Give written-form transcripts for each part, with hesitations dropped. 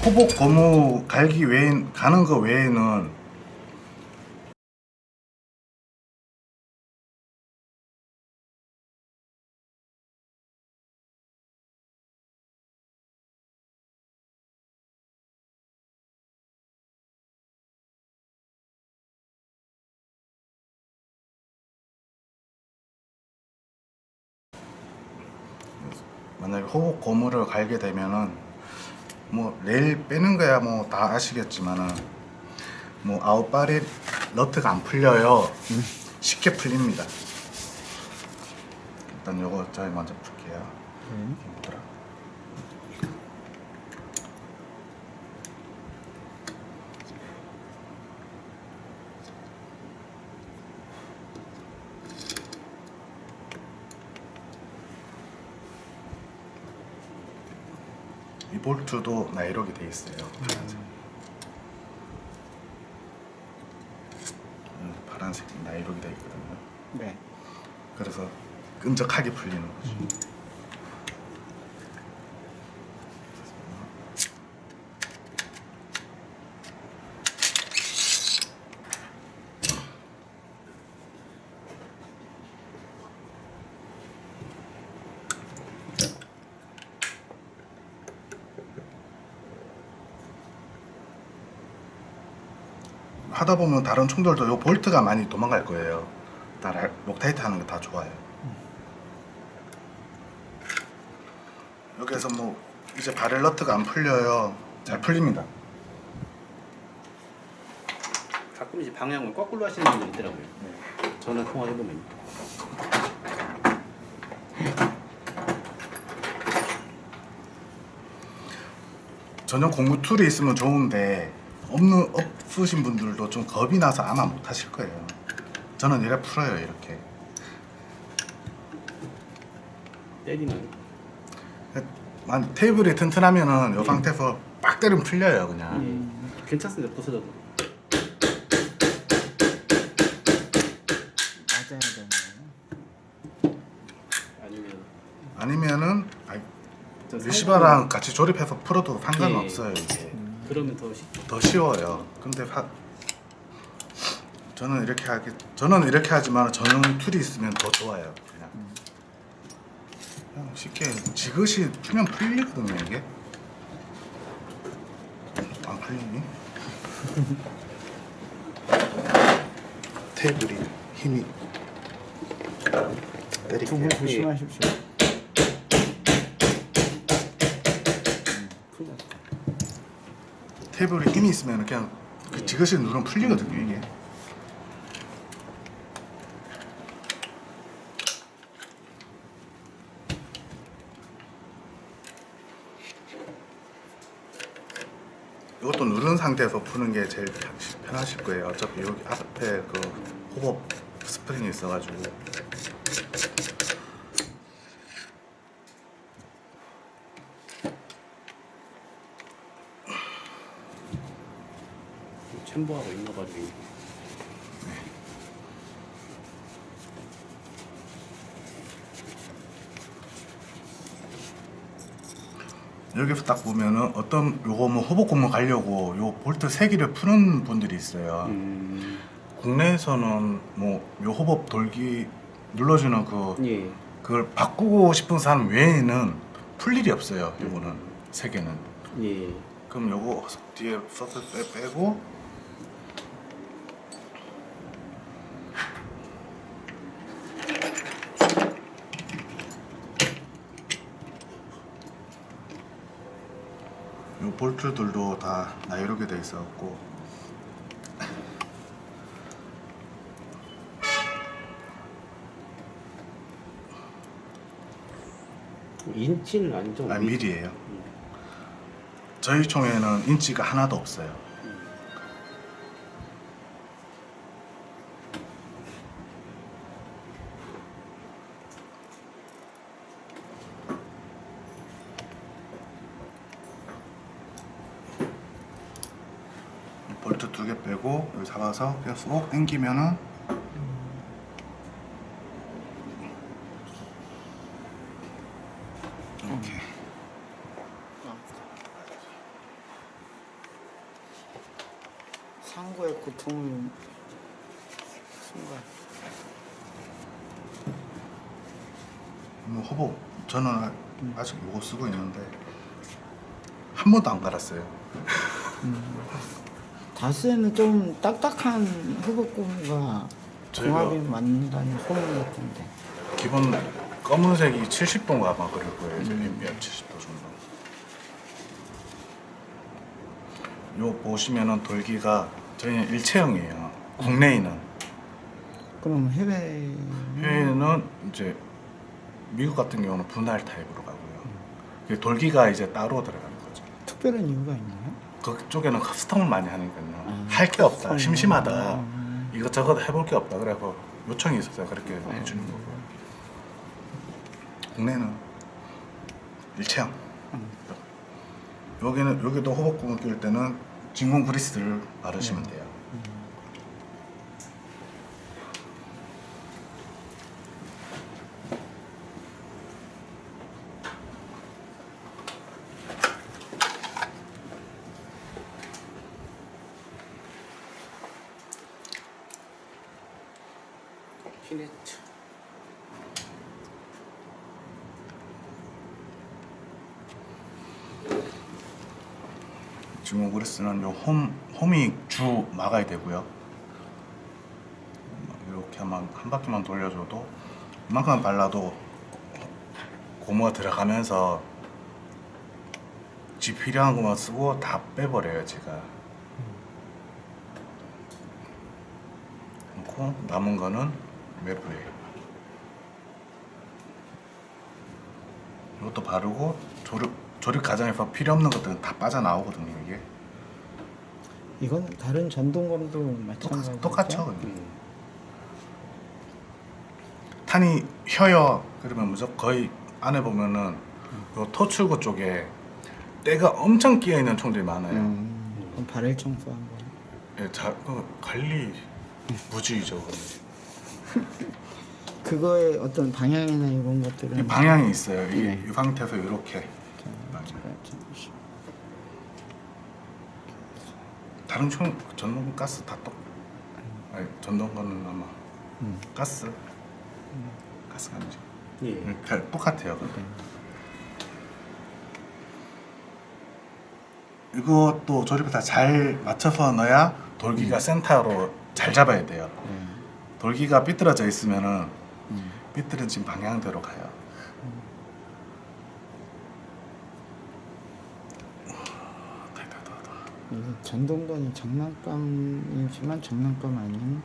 호복 고무 갈기 외에 가는 거 외에는 만약에 호복 고무를 갈게 되면은 뭐 레일 빼는 거야 뭐 다 아시겠지만은 뭐 아웃바리 너트가 안 풀려요. 쉽게 풀립니다. 일단 요거 저희 먼저 풀게요. 뭐더라? 이 볼트도 나이록이 돼 있어요. 파란색 나이록이 돼 있거든요. 네. 그래서 끈적하게 풀리는 거죠. 하다 보면 다른 총들도 요 볼트가 많이 도망갈 거예요. 다 록타이트 하는 게 다 좋아요. 여기에서 뭐 이제 바렐 너트가 안 풀려요. 잘 풀립니다. 가끔 이제 방향을 거꾸로 하시는 분들 있더라고요. 전화 통화해보면. 전용 공구 툴이 있으면 좋은데 없으신 분들도 좀 겁이 나서 아마 못 하실 거예요. 저는 이래 풀어요, 이렇게. 때리면. 테이블이 튼튼하면은 요 상태에서 빡 때리면 풀려요, 그냥. 괜찮습니다. 부서져도. 맞아야 되나요? 아니면은 저 리시버랑 같이 조립해서 풀어도 상관없어요, 이게. 그러면 더 쉬워요. 근데 저는 이렇게 하지만 전용 툴이 있으면 더 좋아요. 그냥 쉽게 지그시 풀면 풀리거든요, 이게. 안 풀리니? 테이블이 힘이 때릴게요. 두 분 조심하십시오. 테이블에 힘이 있으면 그냥 지그시 누르면 풀리거든요, 이게. 이것도 누른 상태에서 푸는 게 제일 편하실 거예요. 어차피 여기 앞에 그 호흡 스프링이 있어가지고. 챔버하고 있나가지고. 여기서 딱 보면은 요거 뭐 호복 고무 가려고 요 볼트 3개를 푸는 분들이 있어요. 국내에서는 뭐 요 호복 돌기 눌러주는 예. 그걸 바꾸고 싶은 사람 외에는 풀 일이 없어요. 요거는 3개는. 예. 그럼 요거 뒤에 서스 빼고 요 볼트들도 다 나이로게 돼 있어갖고 인치는 아니죠? 밀이에요. 저희 총에는 인치가 하나도 없어요. 볼트 2개 빼고 여기 잡아서 그냥 쏙 당기면은 이렇게. 상고의 고통을 순간. 뭐 허벅 저는 아직 이거 쓰고 있는데 한 번도 안 갈았어요. 다스에는 좀 딱딱한 후보꿈과 저희가- 궁합이 맞는다는 소문이 있던데. 기본 검은색이 70도인가 아마 그럴 거예요. 이제 NBR 70도 정도. 요 보시면은 돌기가 저희는 일체형이에요. 국내에는. 그럼 해외 해외는 이제 미국 같은 경우는 분할 타입으로 가고요. 그 돌기가 이제 따로 들어가는 거죠. 특별한 이유가 있나요? 그쪽에는 커스텀을 많이 하니까요. 아, 할 게 없다, 커스텀. 심심하다, 이것저것 해볼 게 없다. 그래서 요청이 있어서 그렇게 해주는 거고. 국내는 일체형. 여기도 호복구멍 낄 때는 진공 그리스를 바르시면 돼요. 키네트. 진공 그리스는 요 홈이 주 막아야 되고요. 이렇게 한 바퀴만 돌려줘도 이만큼 발라도 고무가 들어가면서 지 필요한 것만 쓰고 다 빼버려요 제가. 그리고 남은 거는 매부에 이것도 바르고 조립 과정에서 필요 없는 것들은 다 빠져나오거든요 이게. 이건 다른 전동검도 마찬가지죠? 똑같죠. 탄이 혀요. 그러면 무조건 거의 안에 보면은 요 토출구 쪽에 때가 엄청 끼어 있는 총들이 많아요. 그럼 발열 청소 한번. 예, 관리 무지이죠. 그거의 어떤 방향이나 이런 것들은 이 방향이 있어요. 네. 이 상태에서 이렇게. 다른 총 전동 가스 다 아니 전동 거는 아마 가스가 아니죠. 예. 똑같아요. 이것도 조립을 다 잘 맞춰서 넣어야 돌기가 센터로 잘 잡아야 돼요. 돌기가 삐뚤어져 있으면은 삐뚤어진 방향대로 가요. 이게 전동건이 장난감이지만 장난감 아닌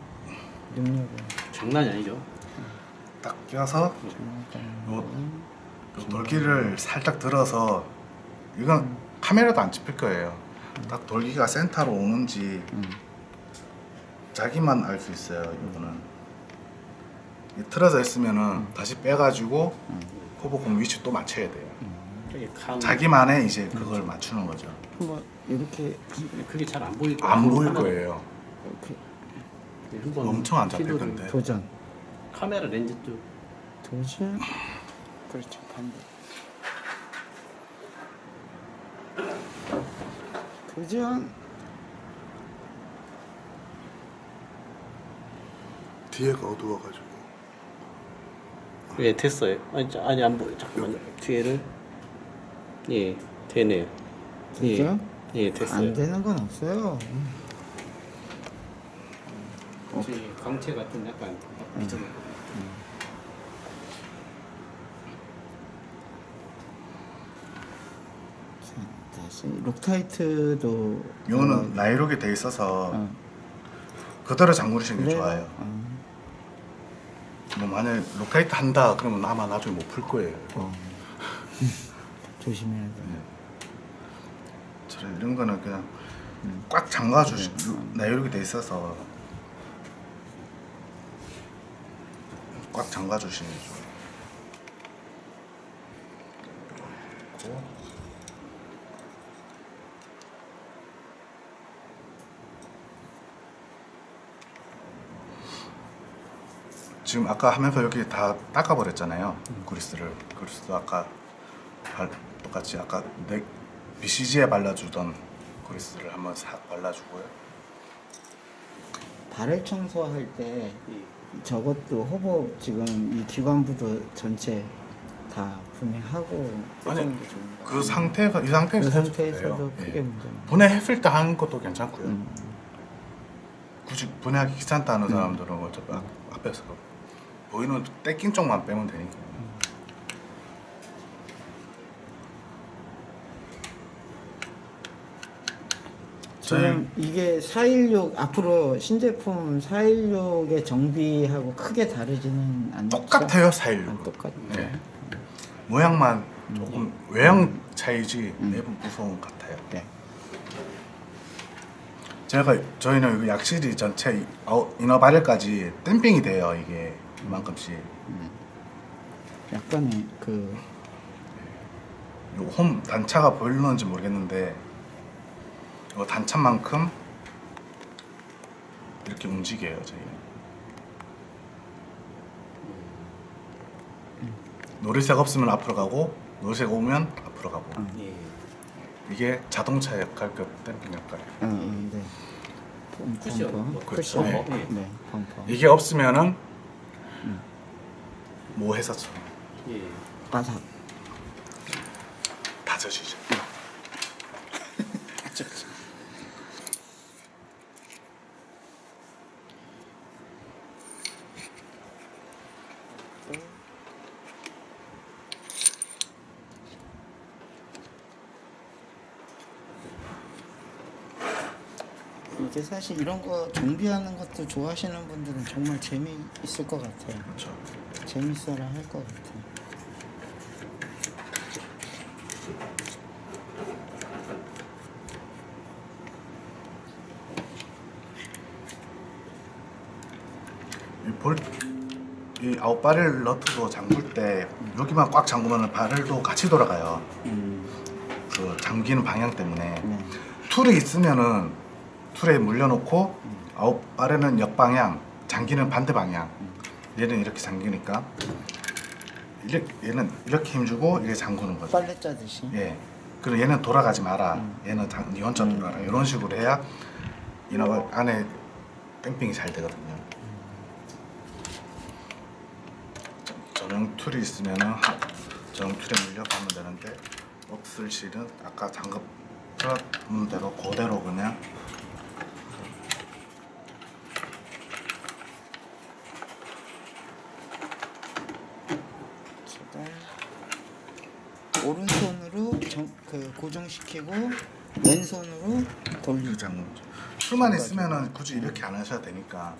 능력을 장난이 아니죠. 딱 껴서 요 돌기를 살짝 들어서 이건 카메라도 안 찍힐 거예요. 딱 돌기가 센터로 오는지 자기만 알 수 있어요. 이거는 이 틀어져 있으면은 다시 빼가지고 호복공 위치 또 맞춰야 돼요. 자기만의 이제 그걸 맞추는 거죠. 한번 이렇게 그게 잘 안 보일 거예요. 안 보일 거예요. 이렇게 한번 엄청 안 잡힐 시도를- 건데. 도전 카메라 렌즈 쪽 도전 그렇죠 반대 도전 뒤에가 어두워가지고. 예, 됐어요. 아니 안 보여. 잠깐만요. 뒤에를 예, 되네요. 되죠? 예, 됐어요. 안 되는 건 없어요. 혹시 광채가 좀 약간 비춰나거든요. 자, 다시 록타이트도 이거는 나이록이 돼 있어서 어. 그대로 잠그시는 게 그래요? 좋아요. 어. 뭐 만약에 록타이트 한다 그러면 아마 나중에 못 풀 거예요. 조심해야 돼. 저는 이런 거는 그냥 꽉 잠가 주시. 나이록이 돼 있어서 꽉 잠가 주시는 게 좋아요. 지금 아까 하면서 여기 다 닦아버렸잖아요. 그리스도 아까 똑같이 아까 BCG에 발라주던 그리스를 한번 발라주고요. 발열 청소할 때 예. 저것도 호흡 지금 이 기관부도 전체 다 분해하고 아니, 쓰는 게 좋은가요? 그 상태가 이 상태에서 그 해도 상태에서도 돼요. 크게 예. 문제는 분해했을 때 하는 것도 괜찮고요. 음. 굳이 분해하기 귀찮다 하는 사람들은 어차피 앞에서 보이는 떼낀 쪽만 빼면 되니까. 지금 이게 416 앞으로 신제품 416의 정비하고 크게 다르지는 않죠? 똑같아요, 416. 아, 똑같죠. 네. 모양만 조금 외형 차이지 내부 구성은 같아요. 네. 저희는 약실이 전체 이너 바렐까지 댐핑이 돼요. 이게 이만큼씩. 약간의 그 요 홈 단차가 보이는지 모르겠는데 이 단차만큼 이렇게 움직여요. 저희. 노리색 없으면 앞으로 가고 노리색 오면 앞으로 가고. 예. 이게 자동차 역할급 댐핑 역할. 네. 쿠션, 뭐 쿠션. 네. 예. 네, 범퍼. 이게 없으면은 뭐 회사처럼 예. 바삭. 다져지죠. 이게 사실 이런 거 정비하는 것도 좋아하시는 분들은 정말 재미있을 것 같아요. 그렇죠. 재밌어라 할 것 같아요. 이 아웃바렐 너트도 잠글 때 여기만 꽉 잠그면 바렐도 같이 돌아가요. 그 잠기는 방향 때문에 네. 툴이 있으면은 툴에 물려놓고 아웃바렐은 역방향, 잠기는 반대 방향. 얘는 이렇게 잠기니까 얘는 이렇게 힘주고 이렇게 잠그는 거죠. 빨래 짜듯이. 예. 그리고 얘는 돌아가지 마라. 얘는 네 혼자 돌아라. 이런 식으로 해야 이너 안에 댐핑이 잘 되거든요. 전용 툴이 있으면은 전용 툴에 물려가면 되는데 없을 실은 아까 잠금 틀었는 대로 그대로 그냥 제가 오른손으로 고정시키고 왼손으로 돌리고. 잠금. 툴만 있으면은 굳이 이렇게 안 하셔도 되니까.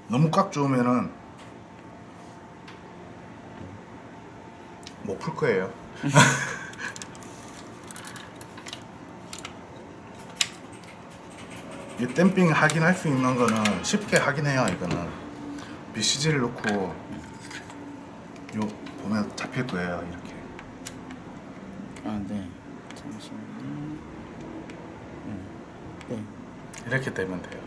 너무 꽉 조으면은 못 풀 거예요. 이 댐핑 확인할 수 있는 거는 쉽게 확인해요. 이거는 BCG를 넣고 요 보면 잡힐 거예요. 이렇게. 아, 네. 잠시만요. 네. 이렇게 되면 돼요.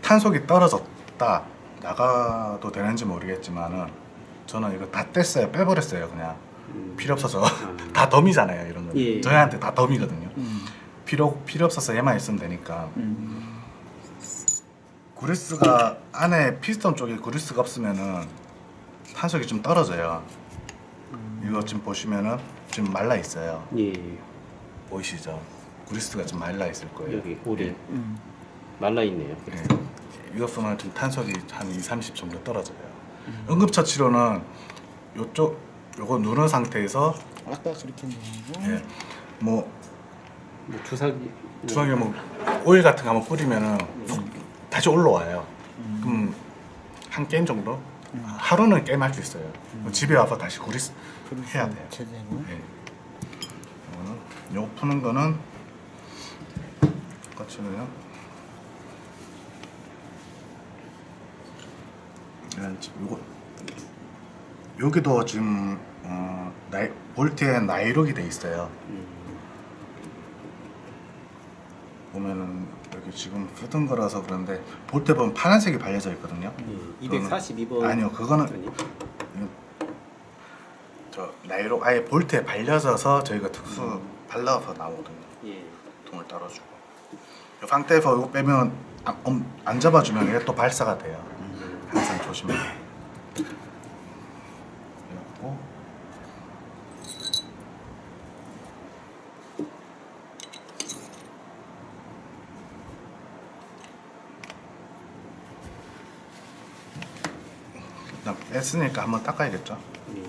탄속이 떨어졌다 나가도 되는지 모르겠지만은 저는 이거 다 뗐어요. 빼버렸어요. 그냥 필요 없어서 다 덤이잖아요. 이런 거 예. 저희한테 다 덤이거든요. 필요 없어서 얘만 있으면 되니까. 그리스가 안에 피스톤 쪽에 그리스가 없으면은 탄속이 좀 떨어져요. 이거 지금 보시면은 지금 말라 있어요. 예. 보이시죠? 그리스가 좀 말라 있을 거예요. 여기 오리 말라 있네요. 예. 이거 쓰면 좀 탄속이 한 2-30 정도 떨어져요. 응급처치로는 요쪽 요거 누른 상태에서 아까 그렇게 나오고 예. 뭐 뭐 주사기 중앙에 뭐 오일 같은 거 한번 뿌리면은 다시 올라와요. 그럼 한 게임 정도? 하루는 게임 할 수 있어요. 집에 와서 다시 그리스 해야 돼요. 제대로. 예. 요거 푸는 거는 똑같이요. 요거 여기도 지금 볼트에 나이록이 돼 있어요. 보면은 여기 지금 쓰던 거라서 그런데 볼트에 보면 파란색이 발려져 있거든요. 242번 아니요, 그거는 저 나이록 아예 볼트에 발려져서 저희가 특수 발라서 나오거든요. 예. 통을 따라주고 요 상태에서 이거 빼면 안 잡아주면 이게 또 발사가 돼요. 항상 조심해야 돼요. 그래갖고 일단 뺐으니까 한번 닦아야겠죠. 예.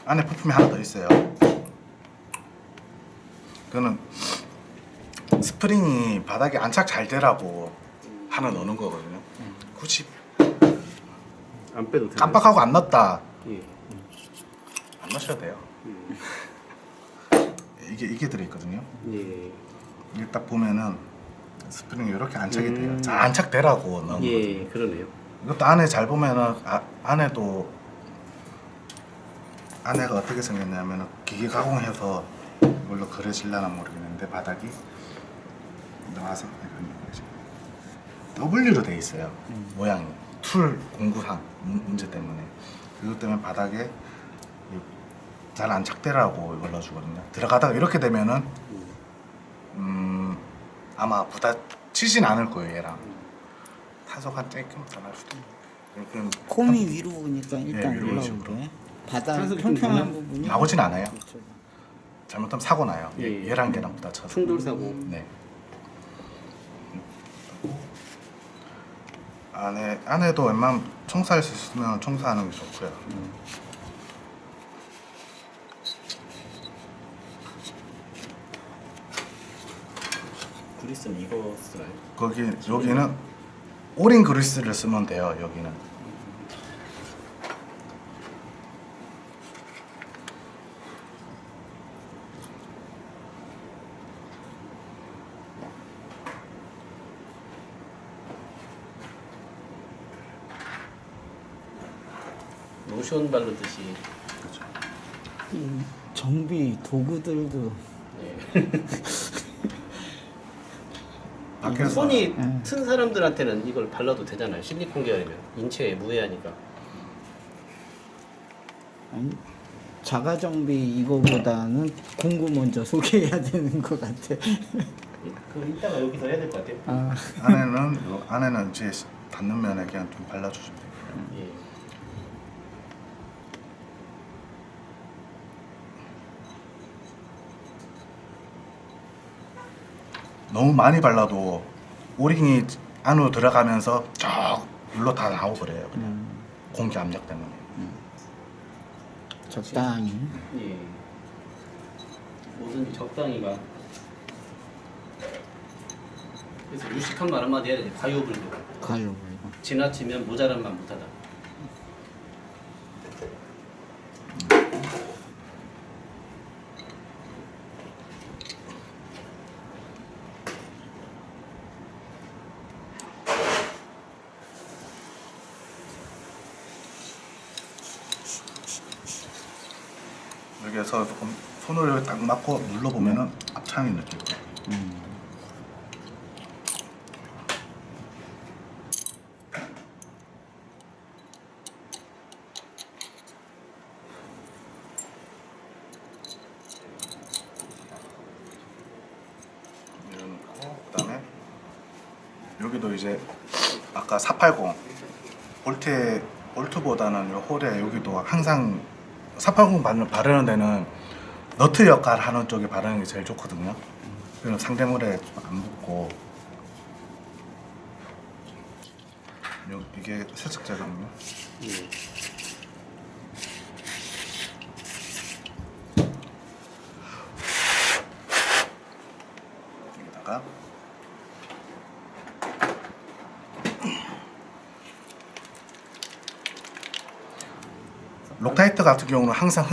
안에 부품이 하나 더 있어요. 그거는 스프링이 바닥에 안착 잘 되라고 하나 넣는 거거든요. 굳이 안 빼도 돼요. 깜빡하고 안 넣었다 예. 안 넣으셔도 돼요. 이게 들어있거든요. 예. 이게 딱 보면은 스프링이 이렇게 안착이 돼요. 잘 안착되라고 넣은 예, 거거든요. 그러네요. 이것도 안에 잘 보면은 안에도 안에가 어떻게 생겼냐면은 기계 가공해서 이걸로 그려질려나 모르겠는데 바닥이 나와서 W로 돼 있어요. 모양이 툴 공구상 문제 때문에 그것 때문에 바닥에 잘 안착되라고 이걸 넣어주거든요. 들어가다가 이렇게 되면은 아마 부딪히진 않을 거예요. 얘랑 탄속 한 조금 더 날 수도 있고. 콤이 위로 오니까 일단 위로 올라오게. 바닥 탄속이 좀 평평한 나나? 부분이 나오진 않아요. 그렇죠. 잘못하면 사고 나요. 예. 얘랑 걔랑 부딪혀서. 충돌 사고. 네. 안에도 웬만하면 청소할 수 있으면 청소하는 게 좋고요. 그리스는 이거 쓰나요? 여기는 오링 그리스를 쓰면 돼요. 여기는. 로션 바르듯이. 그렇죠. 이 정비 도구들도 밖에서 손이 튼 사람들한테는 이걸 발라도 되잖아요. 실리콘 계열이면 인체에 무해하니까. 아니, 자가 정비 이거보다는 공구 먼저 소개해야 되는 것 같아. 그럼 이따가 여기서 해야 될 것 같아요. 아, 안에는 이제 닿는 면에 그냥 좀 발라주시면 돼요. 예. 너무 많이 발라도 오링이 안으로 들어가면서 쫙 물로 다 나오고 그래요. 그냥 공기 압력 때문에. 적당히. 예. 뭐든지 적당히가. 그래서 유식한 말 한마디 해야 돼. 과유불급. 가요. 지나치면 모자란 말 못하다. 여기에서 조금 손을 딱 맞고 눌러보면은 압착이 느껴요. 그다음에 여기도 이제 아까 480 볼트보다는 요 홀에 여기도 항상 480 바르는 데는 너트 역할 하는 쪽에 바르는 게 제일 좋거든요. 그럼 상대물에 좀 안 붙고 이게 세척제거든요. 예. 여기다가 록타이트 같은 경우는 항상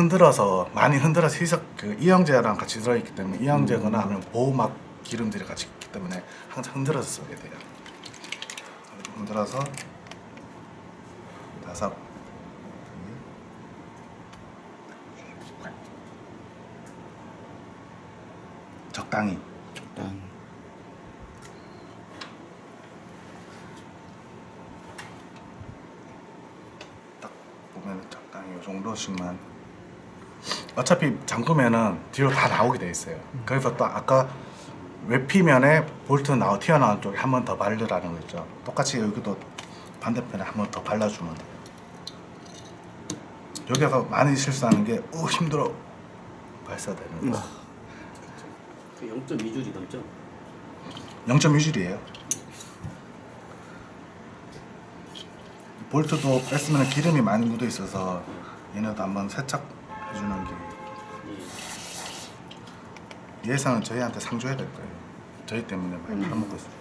많이 흔들어서 희석 이영제랑 같이 들어있기 때문에 이영제거나 아니면 보호막 기름들이 같이 있기 때문에 항상 흔들어서 써야 돼요. 흔들어서 나사 적당히 적당히. 딱 보면 적당히 이 정도씩만. 어차피 잠그면은 뒤로 다 나오게 돼 있어요. 그래서 또 아까 외피면에 볼트 튀어나온 쪽에 한 번 더 바르라는 거 있죠. 똑같이 여기도 반대편에 한 번 더 발라주면 돼요. 여기서 많이 실수하는 게 힘들어 발사 되는 거. 그 0.2줄이 넘죠? 0.2줄이에요. 볼트도 뺐으면 기름이 많이 묻어 있어서 얘네도 한번 세척해주는 게 예. 예상은 저희한테 상줘야 될 거예요. 저희 때문에 많이 팔아먹고 있어요.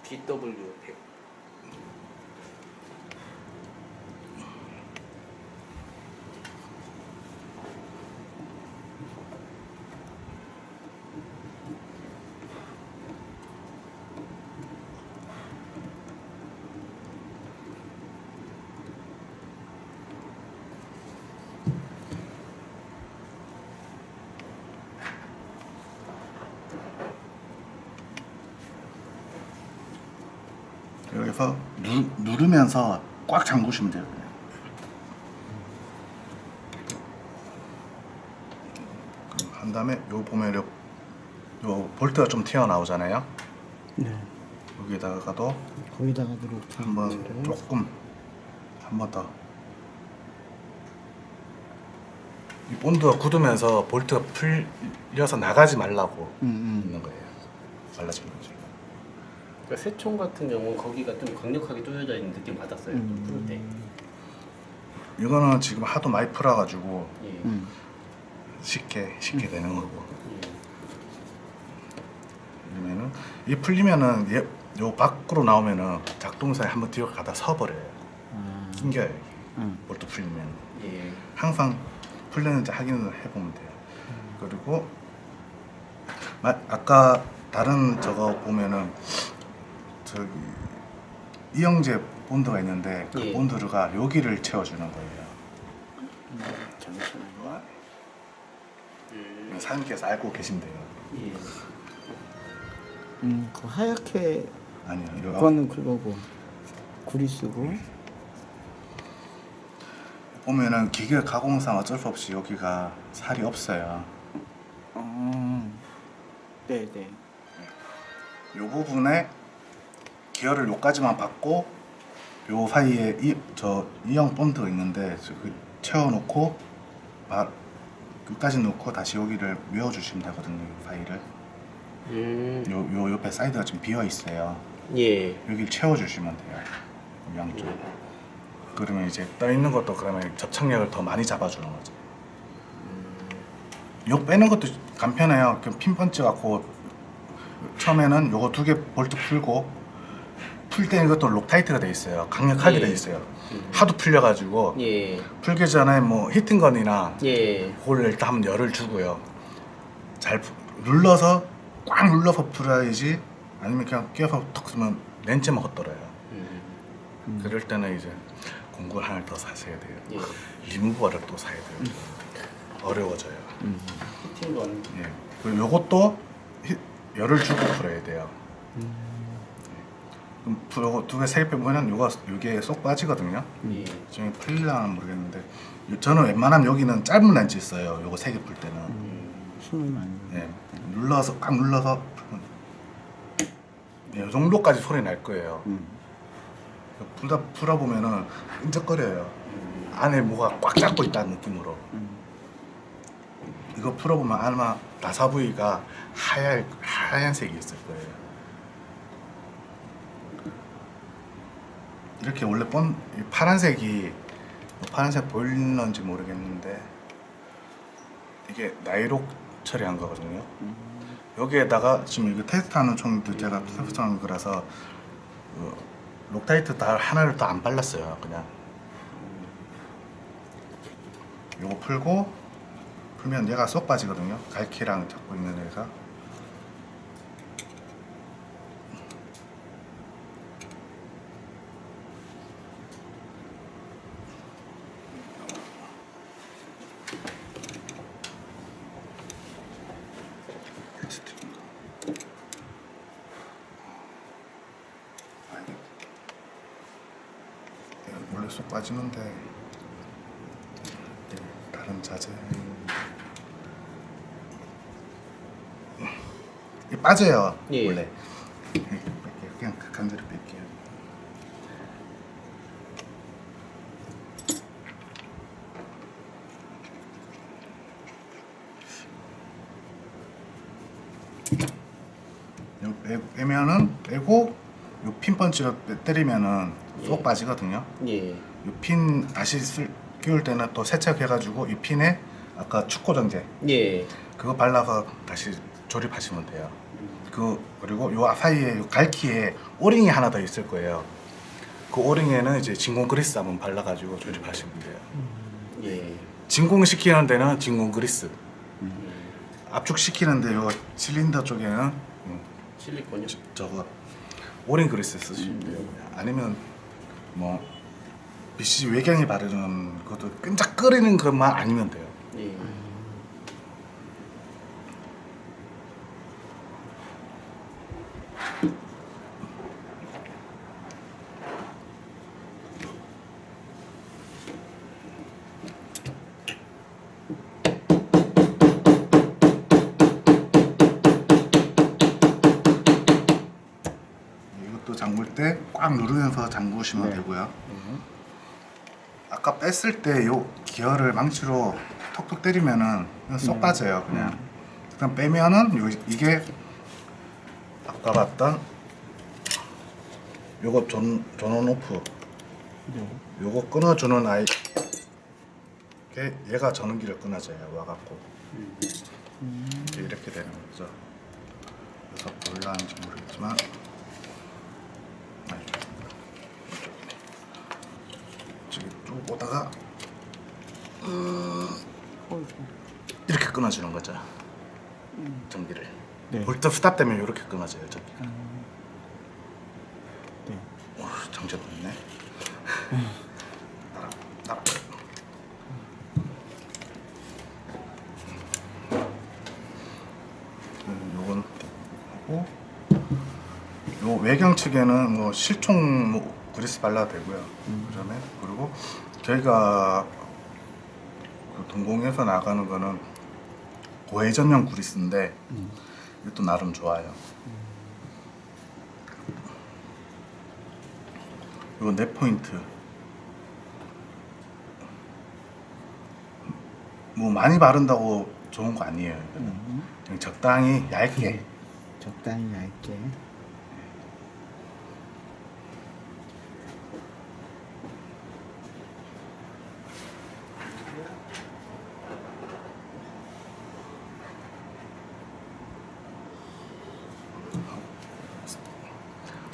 BW100. 여기서 누르면서 꽉 잠그시면 돼요. 한 다음에 요 보면 요 볼트가 좀 튀어나오잖아요. 네. 여기다가도 거기다가도 록타이트를. 한번 조금 한 번 더. 이 본드가 굳으면서 볼트가 풀려서 나가지 말라고 있는 거예요. 발라주는 거죠. 그러니까 새총 같은 경우는 거기가 좀 강력하게 조여져 있는 느낌 받았어요. 풀 때. 이거는 지금 하도 많이 풀어가지고 예. 쉽게 되는 거고. 예. 그러면은 이 풀리면은 요 밖으로 나오면은 작동사에 한번 뒤로 가다 서버려요. 낑겨요. 볼트 풀리면 예. 항상 풀렸는지 확인을 해보면 돼요. 그리고 아까 다른 저거 보면은 저기 이영제 본드가 있는데 그 예. 본드가 여기를 채워주는 거예요. 잠시만요. 사장님께서 알고 계시면 돼요. 예. 그 하얗게 아니요, 이거 그거는 그거고 구리스고. 보면은 기계 가공상 어쩔 수 없이 여기가 살이 없어요. 네네. 요 부분에 기어를 요까지만 받고 요 사이에 이형 본드가 있는데 그 채워놓고 끝까지 놓고 다시 여기를 메워주시면 되거든요. 요 사이를 요 옆에 사이드가 좀 비어 있어요. 예. 여기를 채워주시면 돼요. 양쪽. 그러면 이제 떠 있는 것도 그러면 접착력을 더 많이 잡아주는 거죠. 요 빼는 것도 간편해요. 그냥 핀펀치 갖고 처음에는 요거 2개 볼트 풀고 풀 때 이것도 록타이트가 돼 있어요. 강력하게 돼 있어요. 하도 풀려가지고 예. 풀기 전에 뭐 히팅건이나 예. 그걸 일단 한번 열을 주고요. 잘 눌러서 꽉 눌러서 풀어야지 아니면 그냥 끼워서 톡 쓰면 렌즈만 헛돌아요. 그럴 때는 이제 공구를 하나 더 사셔야 돼요. 예. 리무버를 또 사야 돼요. 어려워져요. 피팅도 안 예. 그리고 요것도 열을 주고 풀어야 돼요. 그럼 요거 두 개 세 개 빼면은 요게 쏙 빠지거든요. 예. 지금 풀리려나 모르겠는데 저는 웬만하면 여기는 짧은 렌즈 있어요. 요거 세 개 풀 때는 힘을 많이. 예. 눌러서 꽉 눌러서 풀면 이 정도까지 소리 날 거예요. 풀다 보면은 끈적거려요. 안에 뭐가 꽉 잡고 있다는 느낌으로. 이거 풀어보면 아마 나사 부위가 하얀색이 있을 거예요. 이렇게 원래 이 파란색이 파란색 보이는지 모르겠는데 이게 나이록 처리한 거거든요. 여기에다가 지금 이거 테스트하는 총도 제가 테스트하는 거라서 록타이트 다 하나를 더 안 발랐어요. 그냥 요거 풀면 얘가 쏙 빠지거든요. 갈키랑 잡고 있는 애가. 원래 쏙 빠지는데 다른 자재 이게 빠져요. 예. 원래 뺄게요. 그냥 강제로 뺄게요. 빼고 요 핀펀치로 때리면은 쏙 예. 빠지거든요. 예. 요 핀 다시 끼울 때는 또 세척해가지고 이 핀에 아까 축고정제 예. 그거 발라서 다시 조립하시면 돼요. 그리고 요 사이에 요 갈키에 오링이 하나 더 있을 거예요. 그 오링에는 이제 진공 그리스 한번 발라가지고 조립하시면 돼요. 예. 진공시키는 데는 진공 그리스, 압축시키는데 요 실린더 쪽에는 실리콘이요? 저거 오링 그리스 쓰시면 돼요. 아니면 뭐 BC 외경에 바르는 것도 끈적거리는 것만 아니면 돼요. 예. 이것도 잠글 때 꽉 누르면서 잠그시면 되고요. 아까 뺐을 때 요 기어를 망치로 톡톡 때리면은 그냥 쏙 빠져요. 그냥 빼면은 이게 아까 봤던 요거 전원 오프 요거 끊어주는 아이 얘가 전원기를 끊어줘요. 와갖고 이렇게 되는 거죠. 그래서 볼라는지 모르겠지만 저기 쭉 오다가 이렇게 끊어주는 거죠. 전기를. 네. 볼트 스탑 되면 이렇게 끊어져요. 전기가. 네. 오, 정체 없네. 나라. 요건 하고 요 외경 측에는 뭐 실총 뭐 그리스 발라도 되고요. 그다음에 그리고 저희가 그 동공에서 나가는 거는 고회전용 그리스인데 이것도 나름 좋아요. 이건 네 포인트. 뭐 많이 바른다고 좋은 거 아니에요. 이거는. 그냥 적당히 얇게. 적당히 얇게.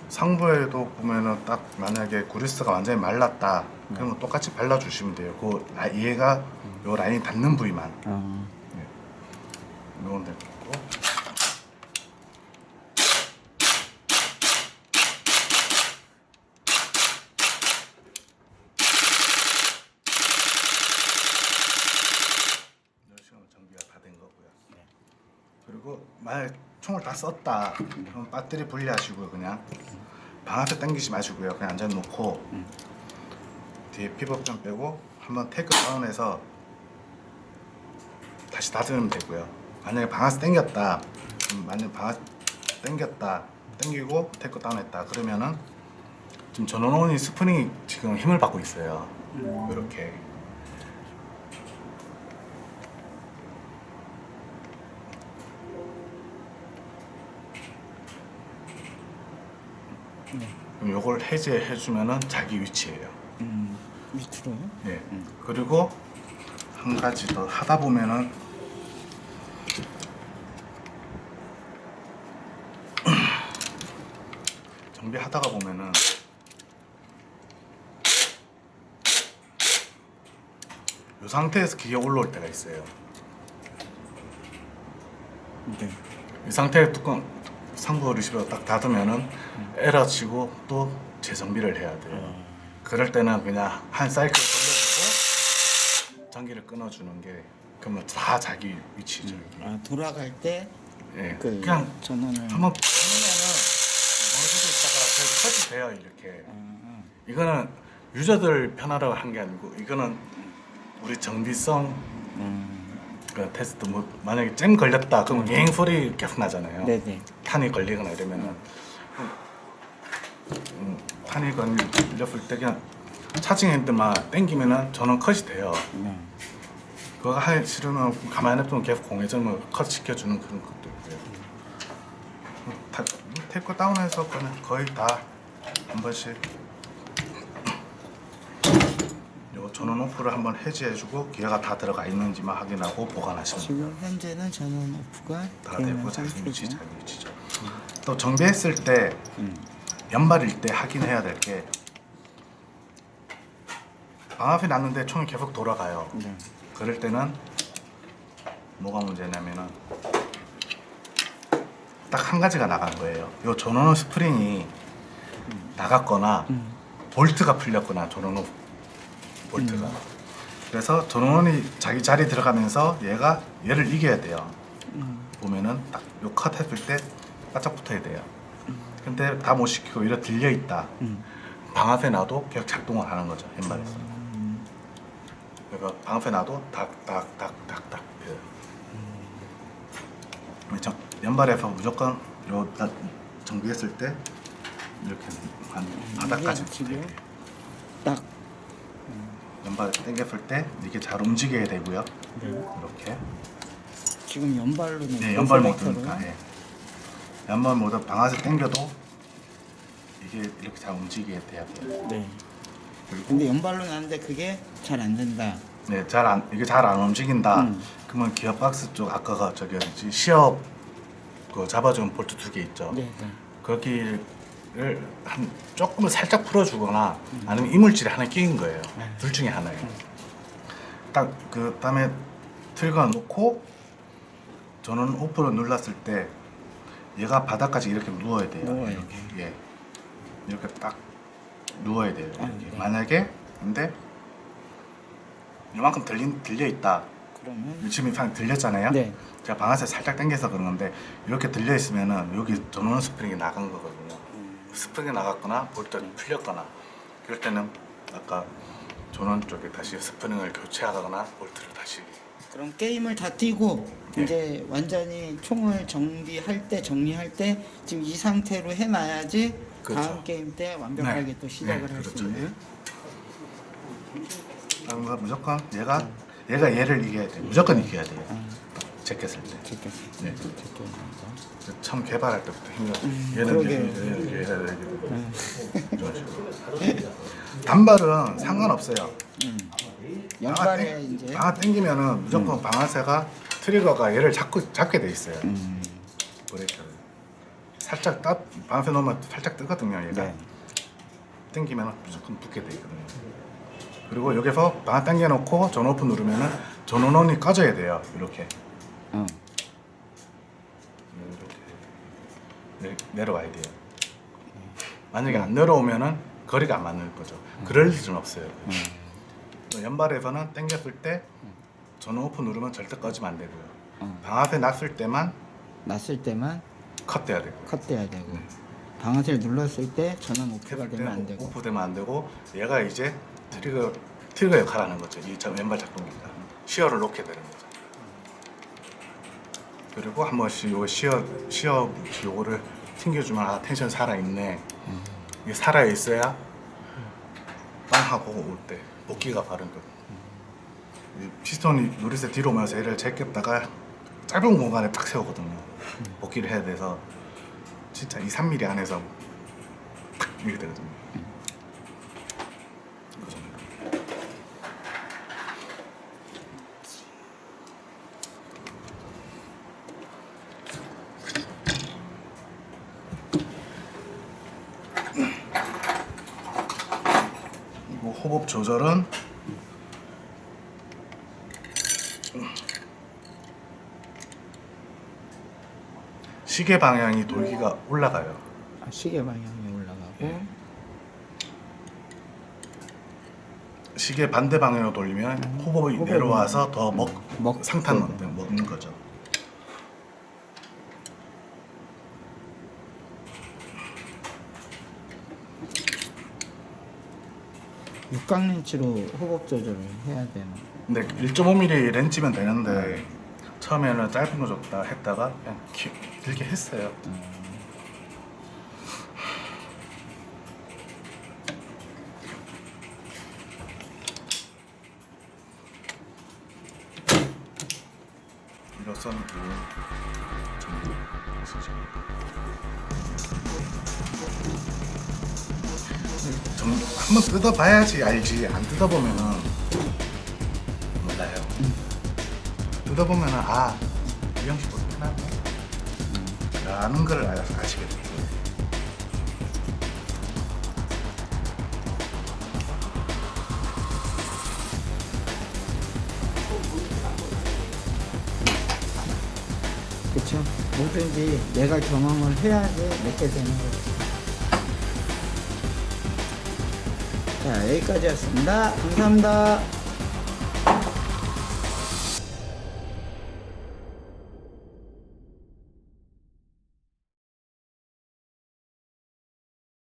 상부에도 보면은 딱 만약에 그리스가 완전히 말랐다 그러면 똑같이 발라주시면 돼요. 얘가 요 라인 닿는 부위만 요건 됐고 이런 그리고 만약 총을 다 썼다 그럼 배터리 분리하시고요. 그냥 방 앞에 당기지 마시고요. 그냥 안전 놓고 뒤에 픽업점 빼고 한번 테이크 다운해서 다시 닫으면 되고요. 만약에 방아쇠 당겼다, 만약에 방아쇠 당기고 테이크 다운했다 그러면은 지금 전원온이 스프링이 지금 힘을 받고 있어요. 이렇게. 그럼 요걸 해제해 주면은 자기 위치예요. 밑으로요? 예. 그리고 한 가지 더 하다 보면은 정비하다가 보면은 이 상태에서 기계 올라올 때가 있어요. 네. 이 상태에 뚜껑 상부 리시버 딱 닫으면은 에러 치고 또 재정비를 해야 돼요. 그럴 때는 그냥 한 사이클 돌려주고 전기를 끊어주는 게 그러면 다 자기 위치죠. 이게. 아 돌아갈 때 예. 그 그냥 전원을 한번 끊으면은 어느 정도 있다가 계속 터치돼요 이렇게. 이거는 유저들 편하라고 한 게 아니고 이거는 우리 정비성 그 테스트 뭐 만약에 잼 걸렸다 그러면 갱 소리 계속 나잖아요. 네네. 탄이 걸리거나 이러면은 탄이 걸렸을 때 그냥 차징 핸드만 땡기면은 전원 컷이 돼요. 그거 하기 싫으면 가만히 냅두면 계속 공회전을 컷 시켜주는 그런 것도 있고요. 테이크 다운해서 그냥 거의 다 한 번씩 요 전원 오프를 한번 해제해주고 기어가 다 들어가 있는지만 확인하고 보관하시면 지금 현재는 전원 오프가 다 되어 되고 있는 자기 위치 상태죠. 자기 위치죠. 또 정비했을 때 연말일 때 확인해야 될 게 방압이 났는데 총이 계속 돌아가요. 네. 그럴 때는 뭐가 문제냐면은 딱 한 가지가 나간 거예요. 요 전원호 스프링이 나갔거나 볼트가 풀렸거나 전원호 볼트가. 그래서 전원이 자기 자리 들어가면서 얘를 이겨야 돼요. 보면은 딱 요 컷 했을 때 바짝 붙어야 돼요. 근데 다 못 시키고 이렇게 들려 있다. 방 앞에 놔도 계속 작동을 하는 거죠. 왼발에서. 그러니까 방 앞에 놔도 닥닥닥닥닥. 연발에서 무조건 요 정비했을 때 이렇게 한 바닥까지 이게 지금 되게. 딱 연발 당겼을 때 이게 잘 움직여야 되고요. 네. 이렇게. 지금 연발로는 네, 연발 모드니까. 예. 연발 모드 방아쇠 당겨도 이게 이렇게 잘 움직여야 돼요. 네. 그리고 근데 연발로 나는데 그게 잘 안 된다. 네, 이게 잘 안 움직인다. 그러면 기어박스 쪽 아까가 저기 어디지 시업 그 잡아주는 볼트 2개 있죠. 네. 네. 거기를 한 조금은 살짝 풀어주거나 아니면 이물질이 하나 끼인 거예요. 둘 중에 하나예요. 딱 그 다음에 트리거 놓고 전원 오프를 눌렀을 때 얘가 바닥까지 이렇게 누워야 돼요. 누워야 이렇게. 예. 이렇게 딱 누워야 돼요. 이렇게. 네. 만약에 근데 이만큼 들려 있다. 그러면 지금 이상 들렸잖아요. 네. 제가 방아쇠 살짝 당겨서 그런 건데 이렇게 들려 있으면은 여기 전원 스프링이 나간 거거든요. 스프링이 나갔거나 볼트가 풀렸거나 그럴 때는 아까 전원 쪽에 다시 스프링을 교체하거나 볼트를 다시. 그럼 게임을 다 뛰고 네. 이제 완전히 총을 정리할 때 지금 이 상태로 해놔야지 그렇죠. 다음 게임 때 완벽하게 네. 또 시작을 네, 할 수 그렇죠. 있는. 그러니까 무조건 얘가 얘를 이겨야 돼. 무조건 이겨야 돼요. 제꼈을 때. 네. 처음 개발할 때부터 힘들었어요. 얘는 단발은 상관없어요. 연발에 이제 방아 당기면은 무조건 방아쇠가 트리거가 얘를 잡게 돼 있어요. 브레이크를 살짝 방아쇠 놓으면 살짝 뜨거든요. 얘가 네. 당기면 무조건 붙게 돼 있거든요. 그리고 여기서 방아 당겨 놓고 전원 오프 누르면은 전원온이 꺼져야 돼요. 이렇게. 이렇게 내려와야 돼요. 만약에 안 내려오면은 거리가 안 맞는 거죠. 그럴 일은 없어요. 연발에서는 당겼을 때 전원 오프 누르면 절대 꺼지면 안 되고요. 방아쇠 놨을 때만 났을 때만 컷돼야 되고. 컷돼야 되고 방아쇠를 눌렀을 때 전원 오프가 되면 안 되고. 오프되면 안 되고 얘가 이제 트리거 역할을 하는 거죠. 이 왼발 작동기가 시어를 놓게 되는 거죠. 그리고 한 번씩 요 시어 요거를 튕겨주면 아 텐션 살아 있네. 이게 살아 있어야 빵 하고 올 때 복귀가 바른 거. 이 피스톤이 누리세 뒤로 오면서 얘를 제꼈다가 짧은 공간에 딱 세우거든요. 복귀를 해야 돼서 진짜 2, 3mm 안에서 이렇게 되거든요. 그 정도. 그리고 호흡 조절은 시계 방향이 돌기가 올라가요. 시계 방향이 올라가고 시계 반대 방향으로 돌리면 호흡이 호흡이 내려와서 더 상탄 먹고. 먹는 거죠. 육각 렌치로 호흡 조절을 해야 되는. 근데 1.5mm 렌치면 되는데 처음에는 짧은 거 줬다 했다가 그냥 길게 했어요. 이로선 정도 쓰죠. 한번 뜯어봐야지 알지. 안 뜯어보면은 몰라요. 뜯어보면은 아 이 형식으로 끝나네 라는 걸 아시게 돼요. 그쵸? 뭐든지 내가 경험을 해야지 내게 되는 거죠. 자, 여기까지였습니다. 감사합니다.